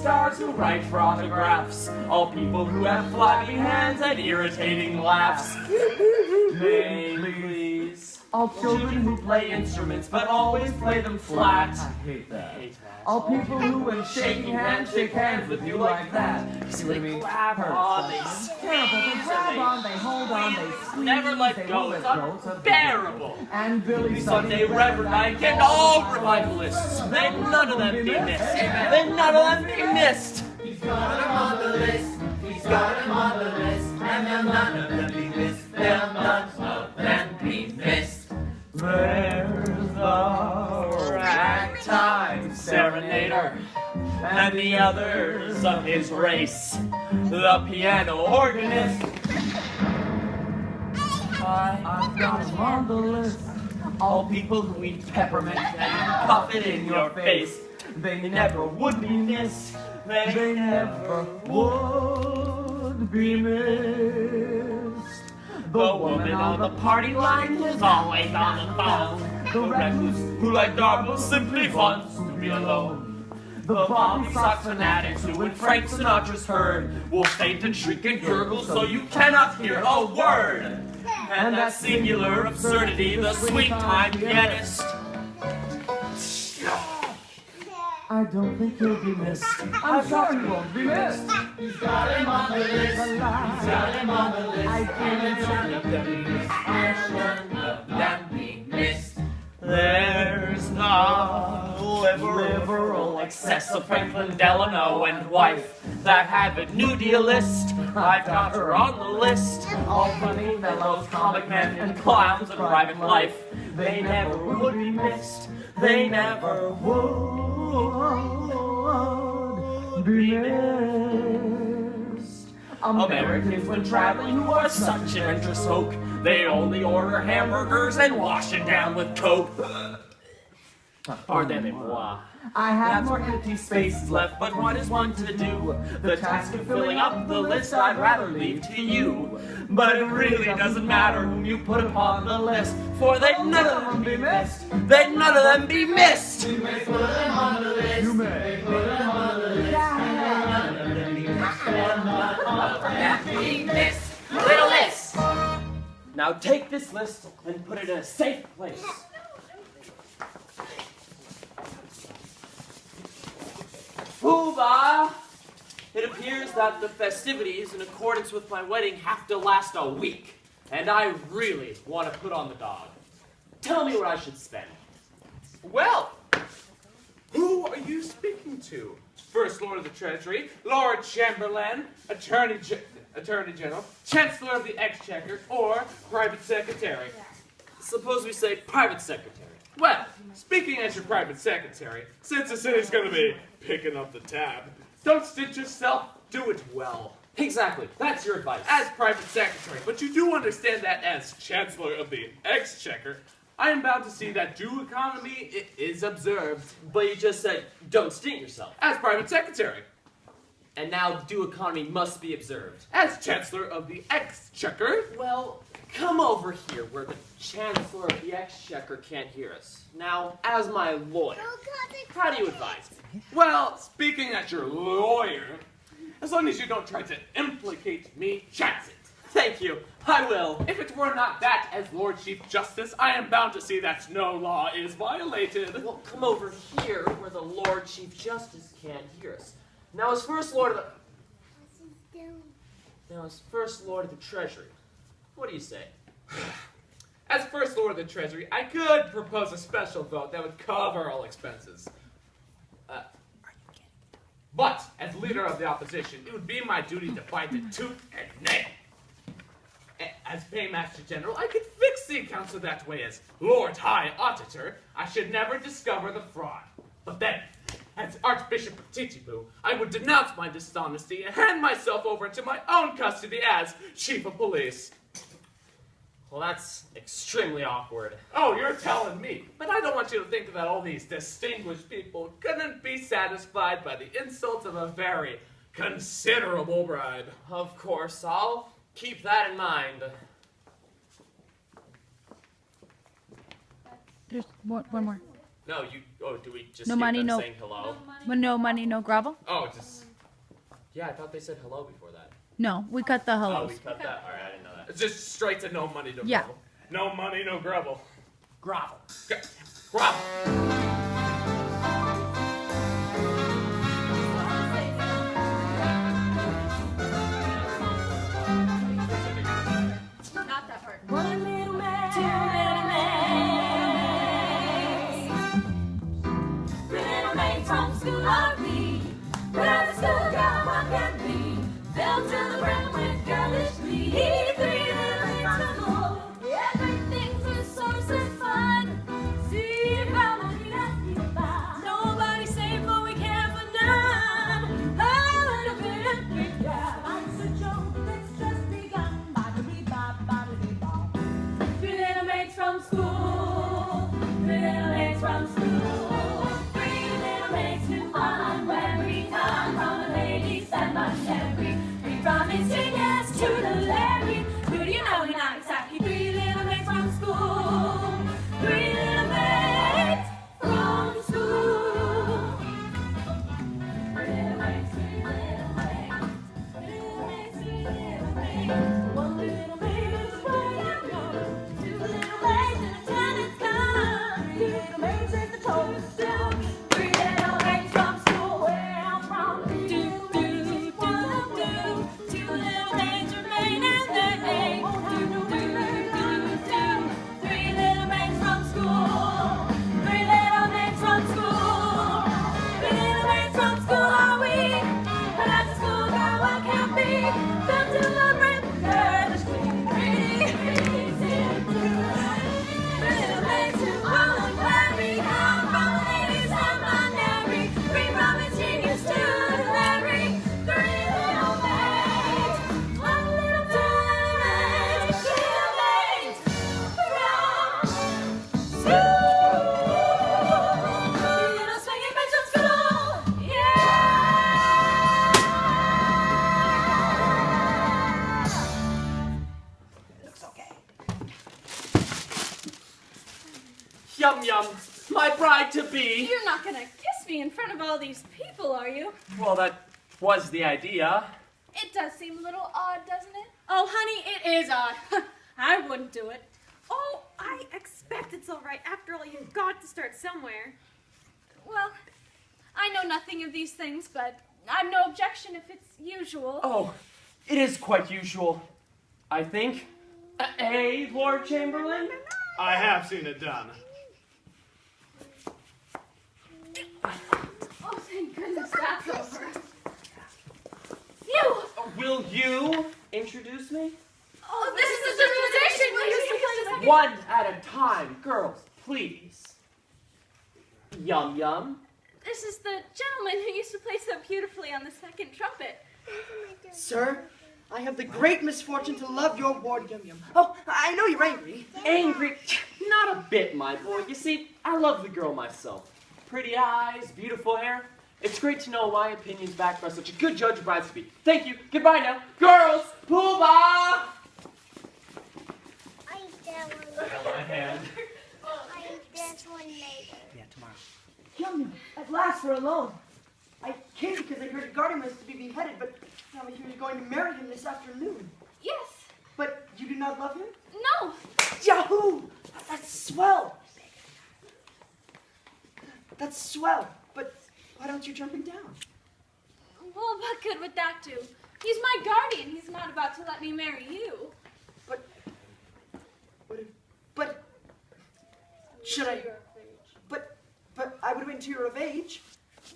stars who write for autographs, all people who have flabby hands and irritating laughs. Name, please. All children who play instruments, but always play them flat. I hate that. All people who, when shaking hands, shake hands with you like that. You see what I mean? Grab on, they Terrible. They grab on, they hold on, they squeeze. never let they go. won't It's let go. unbearable. And Billy Sunday, Reverend Ike, and all revivalists. May none of them be missed. May none of them be missed. He's got him on the list. He's got him on the list. And they'll none of them be missed. They'll none of them be missed. There's the ragtime serenader, and the others of his race, the piano organist. I've got him on the list. All people who eat peppermint and puff it in your face. They never would be missed. They never would be missed. The woman on the party line who's always on the phone. The recluse who, like Darby, simply wants to be alone. The Bobby Sox fanatics who, when Frank Sinatra's heard, will faint and shriek and gurgle so you cannot hear a word. And that singular absurdity, the sweet time pianist. I don't think he'll be missed. I'm sorry he won't be missed. He's got him on the list. He's got him on the list. And none of them be missed. And none of them be missed. There's no liberal excess of Franklin Delano and wife, that habit New Dealist. I've got her on the list. All funny fellows, comic men, and clowns in private life. They never would be missed. They never would be missed. Americans, when traveling, who are such an interest folk, they only order hamburgers and wash it down with Coke. Pardonnez-moi. I have More empty spaces left, but what is one to do? The task of filling up the list I'd rather leave to you. But it really doesn't matter whom you put upon the list, for they none of them be missed. They none of them be missed. You may put him on the list. You may. Put him on the list. And none of them be missed. And none of them be missed. Little list. Now take this list and put it in a safe place. Hoorah! It appears that the festivities, in accordance with my wedding, have to last a week, and I really want to put on the dog. Tell me what I should spend. Well, who are you speaking to? First Lord of the Treasury, Lord Chamberlain, Attorney General, Chancellor of the Exchequer, or Private Secretary? Suppose we say private secretary. Well, speaking as your private secretary, since the city's going to be picking up the tab, don't stitch yourself, do it well. Exactly, that's your advice. As private secretary, but you do understand that as Chancellor of the Exchequer, I am bound to see that due economy is observed. But you just said, don't stint yourself. As private secretary, And now due economy must be observed. as Chancellor of the Exchequer, Well, come over here where the Chancellor of the Exchequer can't hear us. Now, as my lawyer, how do you advise me? well, speaking as your lawyer, as long as you don't try to implicate me, chance it. Thank you, I will. If it were not that, as Lord Chief Justice, I am bound to see that no law is violated. Well, come over here where the Lord Chief Justice can't hear us. Now, as First Lord of the Treasury, what do you say? As First Lord of the Treasury, I could propose a special vote that would cover all expenses. But, as leader of the opposition, it would be my duty to fight it tooth and nail. As Paymaster General, I could fix the accounts so that way as Lord High Auditor, I should never discover the fraud. But then, as Archbishop of Titipu, I would denounce my dishonesty and hand myself over into my own custody as Chief of Police. Well, that's extremely awkward. Oh, you're telling me. But I don't want you to think that all these distinguished people couldn't be satisfied by the insult of a very considerable bribe. Of course, I'll keep that in mind. There's one more. No, do we just No keep money, them no- saying hello? No money, no gravel. Oh, just Yeah, I thought they said hello before that. No, we cut the Oh, hellos. we cut that? Alright, I didn't know that. It's just straight to no money, no Yeah. grovel. No money, no grovel. Grovel. Grovel. Not that part. One little man, Two little maids. Three little maids from school are we. Where's the schoolgirl one can be? Filled to the brim with girlish glee. Three little maids from school. Everything's a source of fun. See about my nobody's safe, but we care for none. A little bit of kick-out. It's a joke that's just begun. Three little maids from school. Three little maids from school. Three little maids who fun when we come from the ladies and every. We promise to yes to the Larry. Who do you know? We're not exactly three little maids from school. Three little maids from school. Three little maids, three little maids. Three little maids, three little maids. One little maid is right out there. Two little maids in attendance come. Three little maids is the toast down. Three little maids from school where I'm from. Do, do, do, do. Two little maids remain and they do, do, do, do. Three little maids from school. Three little maids from school. Three little maids from school are we. But as a schoolgirl, what can be? Built to the brim, girlish glee. Pretty, pretty, little maids who all and where we come from, ladies and non-dairy. We promise genius to the Larry. Three little maids, one little maids, three little maids from school. Three little swinging maids from school. Yeah. Yum yum. My bride to be. You're not gonna kiss me in front of all these people, are you? Well, that was the idea. It does seem a little odd, doesn't it? Oh, honey, it is odd. I wouldn't do it. Oh, I expect it's all right. After all, you've got to start somewhere. Well, I know nothing of these things, but I've no objection if it's usual. Oh, it is quite usual. I think. Lord Chamberlain? I have seen it done. Oh, thank goodness that's over. You! Will you introduce me? Oh, this is the tradition! Will you play the One at a time. Girls, please. Yum yum. This is the gentleman who used to play so beautifully on the second trumpet. Sir, I have the great misfortune to love your ward, Yum Yum. Oh, I know you're angry. Angry? Not a bit, my boy. You see, I love the girl myself. Pretty eyes, beautiful hair. It's great to know my opinion's backed by such a good judge of brides to be. Thank you. Goodbye now. Girls, poobah! I eat that one. My hand. I eat this one later. Yeah, tomorrow. Yum Yum, at last we're alone. I came because I heard a guardian was to be beheaded, but now I hear you're going to marry him this afternoon. Yes. But you do not love him? No. Yahoo! That's swell! That's swell, but why don't you turn him down? Well, what good would that do? He's my guardian. He's not about to let me marry you. But, should I, but I would wait until you're of age.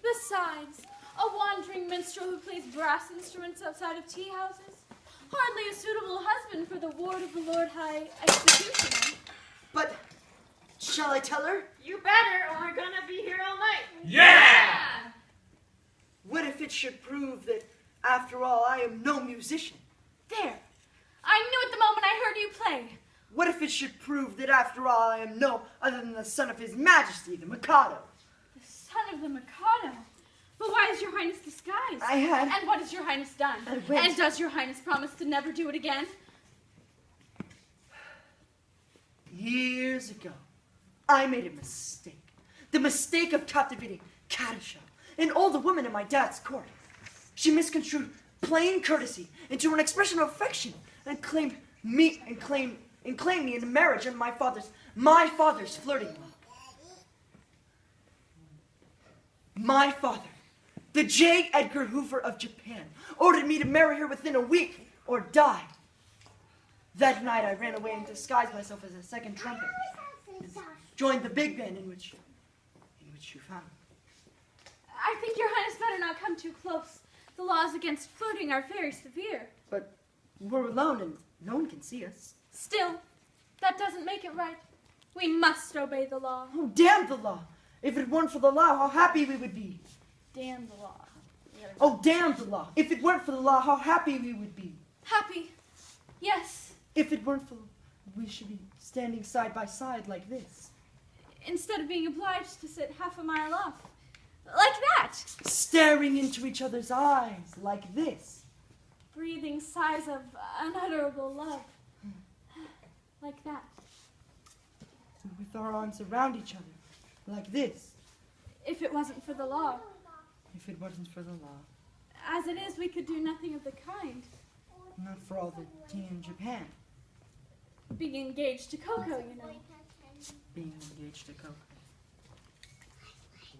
Besides, a wandering minstrel who plays brass instruments outside of tea houses? Hardly a suitable husband for the ward of the Lord High Executioner. But, shall I tell her? You better, or we're gonna be here all night. Yeah! What if it should prove that, after all, I am no musician? There. I knew it the moment I heard you play. What if it should prove that, after all, I am no other than the son of His Majesty, the Mikado? The son of the Mikado. But why is your Highness disguised? I had... And what has your Highness done? I went. And does your Highness promise to never do it again? Years ago, I made a mistake. The mistake of captivating Kadisha, an older woman in my dad's court. She misconstrued plain courtesy into an expression of affection and claimed me into marriage and my father's flirting. My father, the J. Edgar Hoover of Japan, ordered me to marry her within a week or die. That night I ran away and disguised myself as a second trumpet. Joined the big band in which you found me. I think your highness better not come too close. The laws against flirting are very severe. But we're alone and no one can see us. Still, that doesn't make it right. We must obey the law. Oh, damn the law. If it weren't for the law, how happy we would be. Damn the law. Oh, damn the law. If it weren't for the law, how happy we would be. Happy. Yes. If it weren't for, we should be standing side by side like this. Instead of being obliged to sit half a mile off. Like that. Staring into each other's eyes like this. Breathing sighs of unutterable love. Like that. With our arms around each other like this. If it wasn't for the law. If it wasn't for the law. As it is, we could do nothing of the kind. Not for all the tea in Japan. Being engaged to Coco, you know. Being engaged to Coco.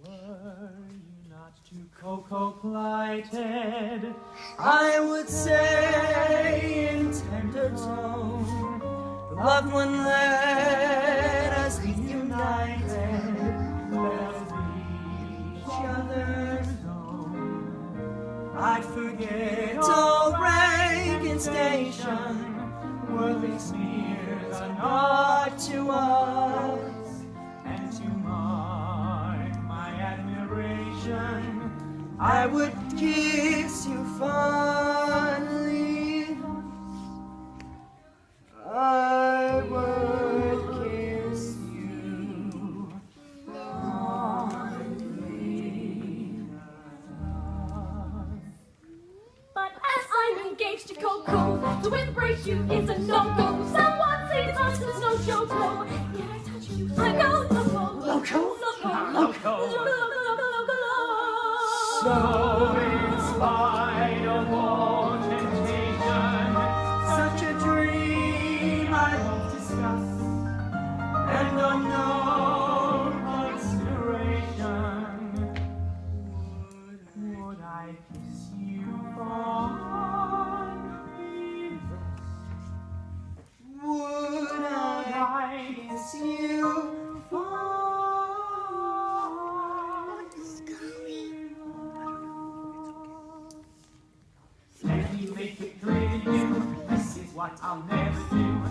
Were you not too cocoa-plighted, I would say in tender tone, loved one, let us be united, let us be each other's own. I'd forget all rank and station, worldly sneers are not to us, and to mark my admiration, I would kiss you fondly. I would kiss you fondly. But as I'm engaged to Coco, to embrace you is a no-go. Someone say it's us, it's no joke. Yet I touch you, I go loco. Loco. So in spite of all temptation, such a dream I won't discuss, and unknown consideration, would I kiss you fondly thus? Would I kiss you fondly? Let me make it clear to you, this is what I'll never do.